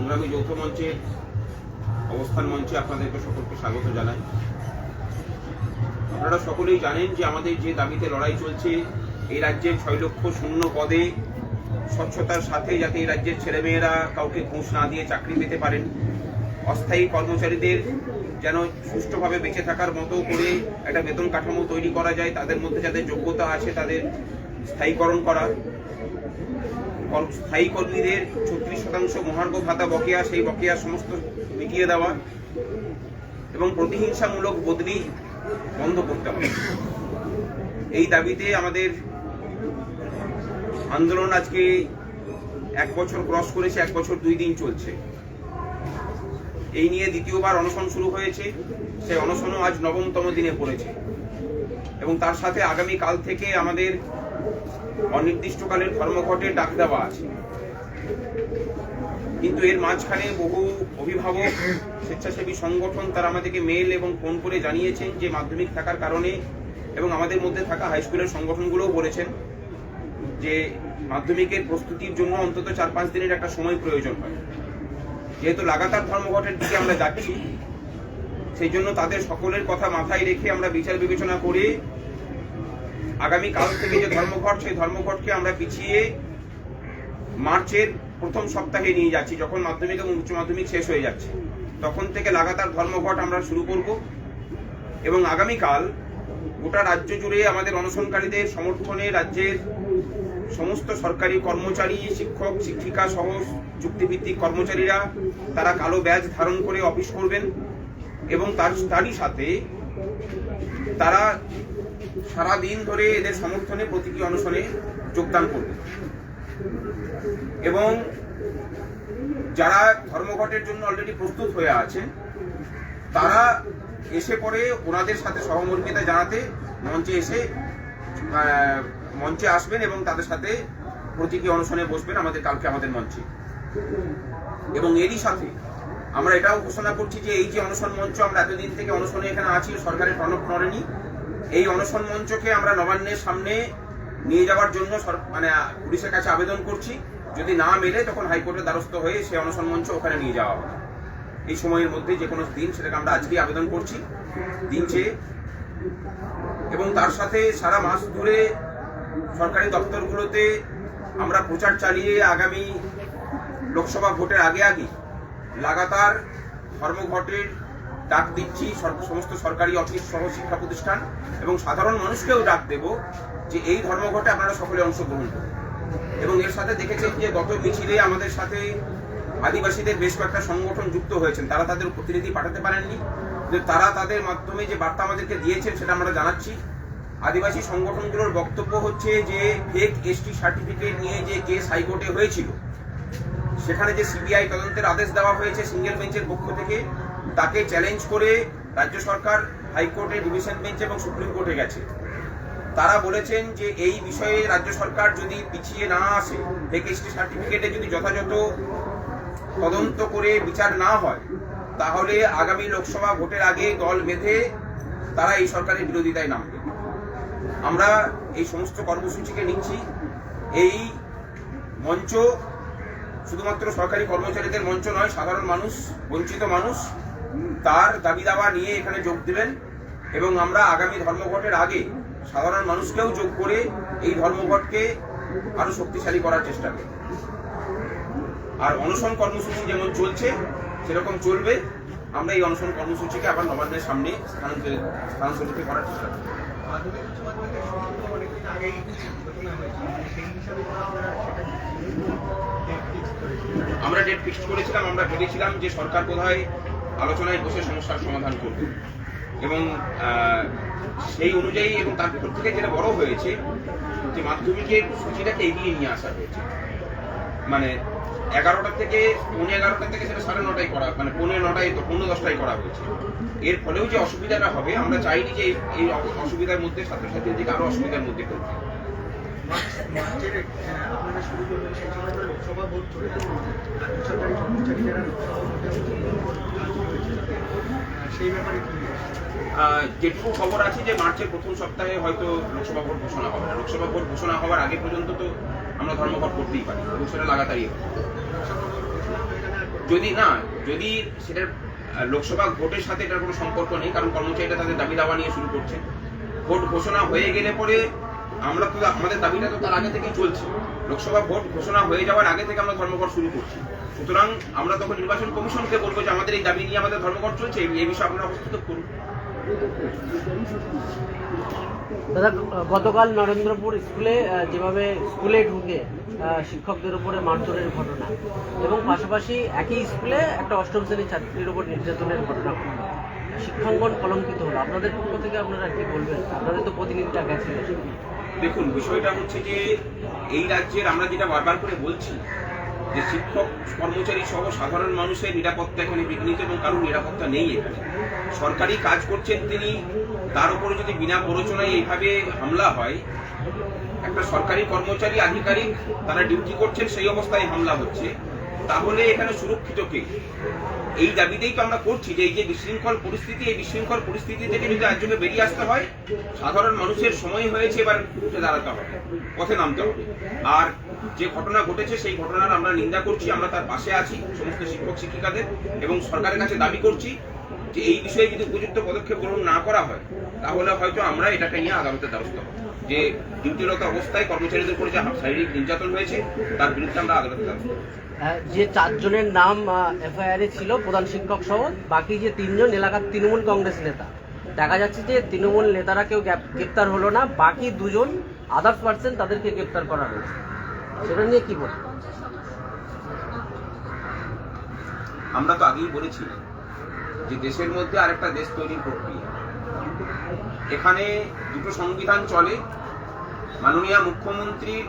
সংগ্রামী যৌথ মঞ্চের অবস্থান মঞ্চে আপনাদেরকে সকলকে স্বাগত জানাই। আপনারা সকলেই জানেন যে আমাদের যে দাবিতে লড়াই চলছে, এই রাজ্যের 6 লক্ষ শূন্য পদে স্বচ্ছতার সাথে যাতে এই রাজ্যের ছেলেমেয়েরা কাউকে ঘুষ না দিয়ে চাকরি পেতে পারেন, অস্থায়ী কর্মচারীদের যেন সুষ্ঠুভাবে বেঁচে থাকার মতো করে একটা বেতন কাঠামো তৈরি করা যায়, তাদের মধ্যে যাদের যোগ্যতা আছে তাদের স্থায়ীকরণ করা, স্থায়ী কর্মীদের 36% মহার্ঘ ভাতা বকেয়া, সেই বকেয়া সমস্ত মিটিয়ে দেওয়া এবং প্রতিহিংসামূলক বদলি বন্ধ করতে হবে। এই দাবিতে আমাদের আন্দোলন আজকে 1 বছর ক্রস করেছে, 1 বছর 2 দিন চলছে। এই নিয়ে দ্বিতীয়বার অনশন শুরু হয়েছে, সেই অনশনও আজ 9তম দিনে পড়েছে এবং তার সাথে আগামী কাল থেকে আমাদের অনির্দিষ্টকালের ধর্মঘটে ডাক দেওয়া আছে। কিন্তু এর মাঝখানে বহু অভিভাবক, স্বেচ্ছাসেবী সংগঠন তারা আমাদেরকে মেল এবং ফোন করে জানিয়েছেন যে মাধ্যমিক থাকার কারণে, এবং আমাদের মধ্যে থাকা হাই স্কুলের সংগঠনগুলোও বলেছেন যে মাধ্যমিকের প্রস্তুতির জন্য অন্তত 4-5 দিনের একটা সময় প্রয়োজন হয়। যেহেতু লাগাতার ধর্মঘটের দিকে আমরা যাচ্ছি, সেই জন্য তাদের সকলের কথা মাথায় রেখে আমরা বিচার বিবেচনা করে আগামী কাল থেকে যে ধর্মঘট, সেই ধর্মঘটকে আমরা পিছিয়ে মার্চের প্রথম সপ্তাহে নিয়ে যাচ্ছি। যখন মাধ্যমিক এবং উচ্চ মাধ্যমিক শেষ হয়ে যাচ্ছে, তখন থেকে লাগাতার ধর্মঘট আমরা শুরু করব এবং আগামীকাল গোটা রাজ্য জুড়ে আমাদের অনশনকারীদের সমর্থনে রাজ্যের সমস্ত সরকারি কর্মচারী, শিক্ষক, শিক্ষিকা সহ চুক্তিভিত্তিক কর্মচারীরা তারা কালো ব্যাজ ধারণ করে অফিস করবেন এবং তারই সাথে তারা সারা দিন ধরে এদের সমর্থনে প্রতীকী অনশনে যোগদান করবে এবং যারা ধর্মঘটের জন্য অলরেডি প্রস্তুত হয়ে আছেন তারা এসে পরে ওনাদের সাথে সহমর্মিতা জানাতে মঞ্চে আসবেন এবং তাদের সাথে প্রতীকী অনশনে বসবেন কালকে আমাদের মঞ্চে। এবং এরই সাথে আমরা এটাও ঘোষণা করছি যে এই যে অনশন মঞ্চ আমরা এতদিন থেকে অনশনে এখানে আছি, সরকারের টনক নড়েনি, এই অনশন মঞ্চকে আমরা নবান্নের সামনে নিয়ে যাওয়ার জন্য পুলিশের কাছে আবেদন করছি। যদি না মেলে তখন হাইকোর্টের দ্বারস্থ হয়ে সেই অনশন মঞ্চ ওখানে নিয়ে যাওয়া হবে এই সময়ের মধ্যে, যে কোনো দিন, সেটাকে আমরা আজকেই আবেদন করছি দিন চেয়ে। এবং তার সাথে সারা মাস ধরে সরকারি দপ্তরগুলোতে আমরা প্রচার চালিয়ে আগামী লোকসভা ভোটের আগে লাগাতার ধর্মঘটের ডাক দিচ্ছি সমস্ত সরকারি অফিস সহ শিক্ষা প্রতিষ্ঠান এবং সাধারণ মানুষকেও ডাক দেব যে এই ধর্মঘটে আপনারা সকলে অংশগ্রহণ করুন। এবং এর সাথে দেখেছেন যে গত মিছিলে আমাদের সাথে আদিবাসীদের বেশ কয়েকটা সংগঠন যুক্ত হয়েছেন, তারা তাদের প্রতিনিধি পাঠাতে পারেননি, তারা তাদের মাধ্যমে যে বার্তা আমাদেরকে দিয়েছেন সেটা আমরা জানাচ্ছি। আদিবাসী সংগঠনগুলোর বক্তব্য হচ্ছে যে ফেক এসটি সার্টিফিকেট নিয়ে যে কেস হাইকোর্টে হয়েছিল, সেখানে যে সিবিআই তদন্তের আদেশ দেওয়া হয়েছে সিঙ্গেল বেঞ্চের পক্ষ থেকে, তাকে চ্যালেঞ্জ করে রাজ্য সরকার হাইকোর্টে, ডিভিশন বেঞ্চ এবং সুপ্রিম কোর্টে গেছে। তারা বলেছেন যে এই বিষয়ে রাজ্য সরকার যদি পিছিয়ে না আসে, ফেক এসটি সার্টিফিকেটে যদি যথাযথ তদন্ত করে বিচার না হয়, তাহলে আগামী লোকসভা ভোটের আগে দল বেঁধে তারা এই সরকারের বিরোধিতায় নামবে। আমরা এই সমস্ত কর্মসূচিকে নিচ্ছি। এই মঞ্চ শুধুমাত্র সরকারি কর্মচারীদের মঞ্চ নয়, সাধারণ মানুষ, বঞ্চিত মানুষ তার দাবি দাওয়া নিয়ে এখানে যোগ দেবেন এবং আমরা আগামী ধর্মঘটের আগে সাধারণ মানুষকেও যোগ করে এই ধর্মঘটকে আরো শক্তিশালী করার চেষ্টা করব। আর অনশন কর্মসূচি যেমন চলছে সেরকম চলবে। আমরা এই অনশন কর্মসূচিকে আবার নবান্নের সামনে স্থানান্তরিত করার চেষ্টা করব। আমরা ডেট ফিক্সড করেছিলাম। আমরা ভেবেছিলাম যে সরকার বোধহয় আলোচনায় বসে সমস্যার সমাধান করবে এবং সেই অনুযায়ী, এবং তারপর থেকে যেটা বড় হয়েছে যে মাধ্যমিকের সূচিটাকে এগিয়ে নিয়ে আসা হয়েছে। 11টা থেকে 11:15 থেকে সেটা 9:30 করা, 9:10 করা হয়েছে। এর ফলেও যে অসুবিধাটা হবে, আমরা চাইনি যে এই অসুবিধার মধ্যে ছাত্রছাত্রীদেরকে আরো অসুবিধার মধ্যে করতে। যেটুকু খবর আছে যে মার্চের প্রথম সপ্তাহে হয়তো লোকসভা ভোট ঘোষণা হবে না। লোকসভা ভোট ঘোষণা হওয়ার আগে পর্যন্ত তো আমরা ধর্মঘট করতেই পারি এবং সেটা লাগাতারই হবে। যদি সেটার লোকসভা ভোটের সাথে এটার কোনো সম্পর্ক নেই, কারণ কর্মচারীরা তাদের দাবি দাওয়া নিয়ে শুরু করছে। ভোট ঘোষণা হয়ে গেলে পরে আমরা তো আমাদের দাবিটা তো তার আগে থেকেই চলছে। লোকসভা ভোট ঘোষণা হয়ে যাওয়ার আগে থেকে আমরা ধর্মঘট শুরু করছি। সুতরাং আমরা তখন নির্বাচন কমিশনকে বলবো যে আমাদের এই দাবি নিয়ে আমাদের ধর্মঘট চলছে, এই বিষয়ে আপনারা হস্তক্ষেপ করুন। দাদা, গতকাল নরেন্দ্রপুর স্কুলে যেভাবে স্কুলে ঢুকে শিক্ষকদের উপরে মারধরের ঘটনা এবং পাশাপাশি একই স্কুলে একটা অষ্টম শ্রেণীর ছাত্রীর উপর নির্যাতনের ঘটনা ঘটল, শিক্ষাঙ্গন কলঙ্কিত হলো। আপনাদের পক্ষ থেকে আপনারা কি বলবেন? আপনাদের তো প্রতিনিধিটা গেছিল। দেখুন, বিষয়টা হচ্ছে যে এই রাজ্যের আমরা যেটা বারবার করে বলছি যে শিক্ষক কর্মচারী সহ সাধারণ মানুষের নিরাপত্তা এখানে বিঘ্নিত এবং কারোর নিরাপত্তা নেই। এখানে সরকারি কাজ করছেন তিনি, তার উপরে যদি বিনা প্ররোচনায় এইভাবে হামলা হয়, একটা সরকারি কর্মচারী আধিকারিক তারা ডিউটি করছেন সেই অবস্থায় হামলা হচ্ছে, তাহলে এখানে সুরক্ষিত কে? এই দাবিতেই তো আমরা করছি যে এই যে বিশৃঙ্খল পরিস্থিতি, এই বিশৃঙ্খল পরিস্থিতি থেকে যদি রাজ্যকে বেরিয়ে আসতে হয়, সাধারণ মানুষের সময় হয়েছে এবার উঠে দাঁড়াতে হবে, পথে নামতে হবে। আর যে ঘটনা ঘটেছে সেই ঘটনার আমরা নিন্দা করছি, আমরা তার পাশে আছি সমস্ত শিক্ষক শিক্ষিকাদের, এবং সরকারের কাছে দাবি করছি যে এই বিষয়ে যদি উপযুক্ত পদক্ষেপ গ্রহণ না করা হয় তাহলে হয়তো আমরা এটাকে নিয়ে আদালতের দ্বারস্থ হব। যে ডিউটিরত অবস্থায় কর্মচারীদের উপরে যে শারীরিক নির্যাতন হয়েছে তার বিরুদ্ধে আমরা আদালতের দ্বারস্থ হব। যে 4 জনের নাম এফআইআর ছিল প্রধান শিক্ষক সহ, বাকি যে 3 জন এলাকার তৃণমূল কংগ্রেস নেতা, দেখা যাচ্ছে যে তৃণমূল নেতারা কেউ গ্রেপ্তার হলো না, বাকি 2 জন আদার্স পার্সন তাদেরকে গ্রেপ্তার করা হয়েছে। সেটা নিয়ে কি বলবো? আমরা তো আগেই বলেছি যে দেশের মধ্যে আরেকটা দেশ তৈরির প্রক্রিয়া, এখানে দুটো সংবিধান চলে। মাননীয় মুখ্যমন্ত্রীর